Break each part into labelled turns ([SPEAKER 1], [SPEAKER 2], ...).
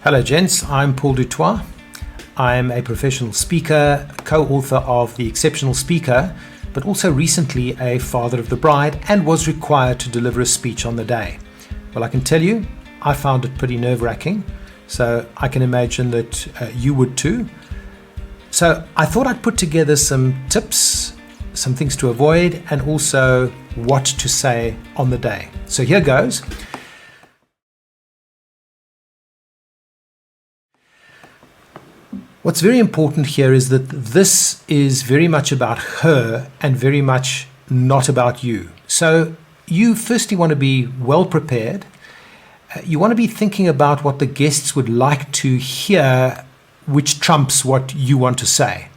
[SPEAKER 1] Hello gents, I'm Paul du Toit. I'm a professional speaker, co-author of The Exceptional Speaker, but also recently a father of the bride and was required to deliver a speech on the day. Well, I can tell you, I found it pretty nerve-wracking, so I can imagine that you would too. So I thought I'd put together some tips, some things to avoid, and also what to say on the day. So here goes. What's very important here is that this is very much about her and very much not about you. So you firstly want to be well prepared. You want to be thinking about what the guests would like to hear, which trumps what you want to say.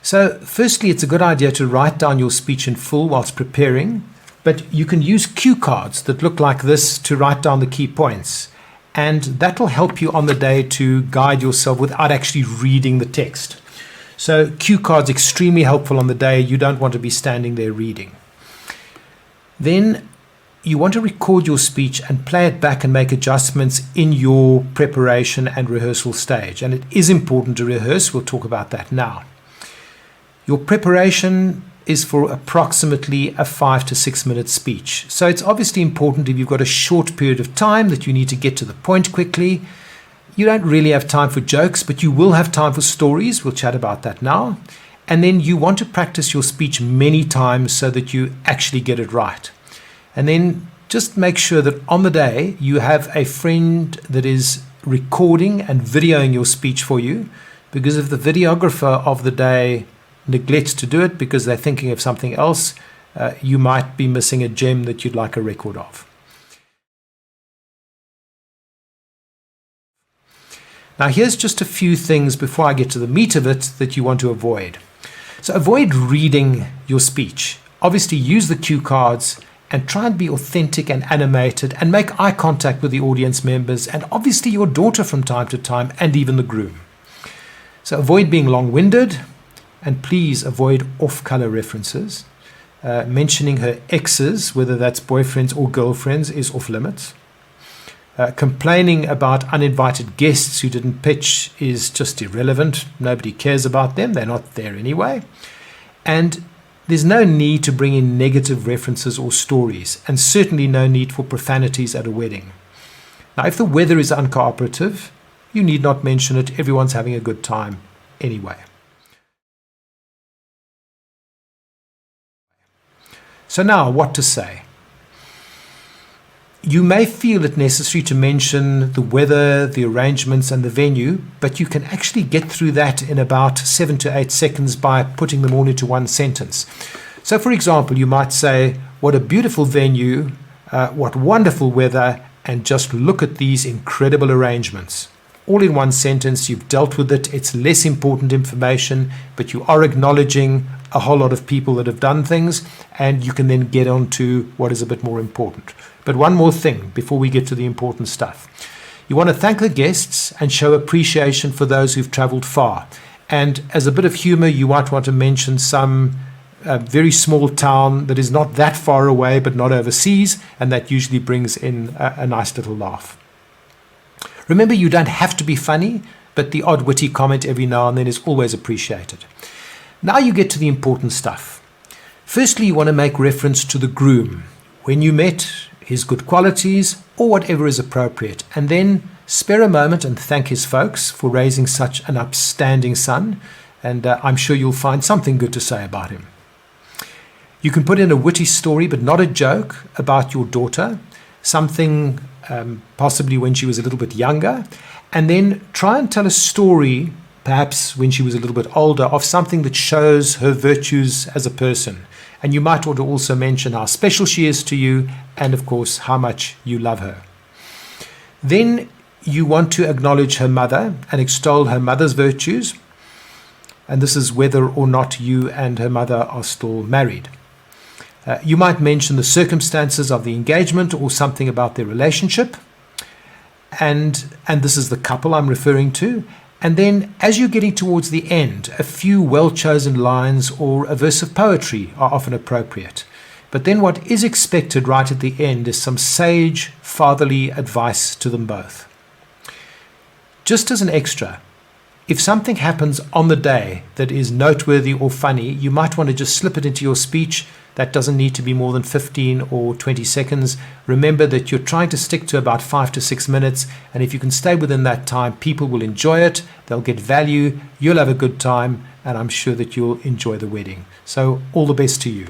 [SPEAKER 1] So firstly, it's a good idea to write down your speech in full whilst preparing, but you can use cue cards that look like this to write down the key points. And that will help you on the day to guide yourself without actually reading the text. So cue cards extremely helpful on the day. You don't want to be standing there reading. Then you want to record your speech and play it back and make adjustments in your preparation and rehearsal stage. And it is important to rehearse. We'll talk about that now. Your preparation is for approximately a 5 to 6 minute speech. So it's obviously important if you've got a short period of time that you need to get to the point quickly. You don't really have time for jokes, but you will have time for stories. We'll chat about that now. And then you want to practice your speech many times so that you actually get it right. And then just make sure that on the day you have a friend that is recording and videoing your speech for you, because if the videographer of the day neglects to do it because they're thinking of something else, you might be missing a gem that you'd like a record of. Now here's just a few things before I get to the meat of it that you want to avoid. So avoid reading your speech. Obviously use the cue cards and try and be authentic and animated and make eye contact with the audience members and obviously your daughter from time to time and even the groom. So avoid being long-winded. And please avoid off-color references. Mentioning her exes, whether that's boyfriends or girlfriends, is off limits. Complaining about uninvited guests who didn't pitch is just irrelevant. Nobody cares about them. They're not there anyway. And there's no need to bring in negative references or stories, and certainly no need for profanities at a wedding. Now, if the weather is uncooperative, you need not mention it. Everyone's having a good time anyway. So now, what to say? You may feel it necessary to mention the weather, the arrangements, and the venue, but you can actually get through that in about 7 to 8 seconds by putting them all into one sentence. So, for example, you might say, what a beautiful venue, what wonderful weather, and just look at these incredible arrangements. All in one sentence, you've dealt with it. It's less important information, but you are acknowledging a whole lot of people that have done things, and you can then get on to what is a bit more important. But one more thing before we get to the important stuff. You want to thank the guests and show appreciation for those who've traveled far. And as a bit of humor, you might want to mention some very small town that is not that far away, but not overseas, and that usually brings in a nice little laugh. Remember, you don't have to be funny, but the odd witty comment every now and then is always appreciated. Now you get to the important stuff. Firstly, you want to make reference to the groom, when you met, his good qualities, or whatever is appropriate, and then spare a moment and thank his folks for raising such an upstanding son, and I'm sure you'll find something good to say about him. You can put in a witty story, but not a joke, about your daughter, something possibly when she was a little bit younger, and then try and tell a story, perhaps when she was a little bit older, of something that shows her virtues as a person. And you might want to also mention how special she is to you and, of course, how much you love her. Then you want to acknowledge her mother and extol her mother's virtues. And this is whether or not you and her mother are still married. You might mention the circumstances of the engagement or something about their relationship. And this is the couple I'm referring to. And then, as you're getting towards the end, a few well-chosen lines or a verse of poetry are often appropriate. But then what is expected right at the end is some sage, fatherly advice to them both. Just as an extra, if something happens on the day that is noteworthy or funny, you might want to just slip it into your speech. That doesn't need to be more than 15 or 20 seconds. Remember that you're trying to stick to about 5 to 6 minutes, and if you can stay within that time, people will enjoy it, they'll get value, you'll have a good time, and I'm sure that you'll enjoy the wedding. So all the best to you.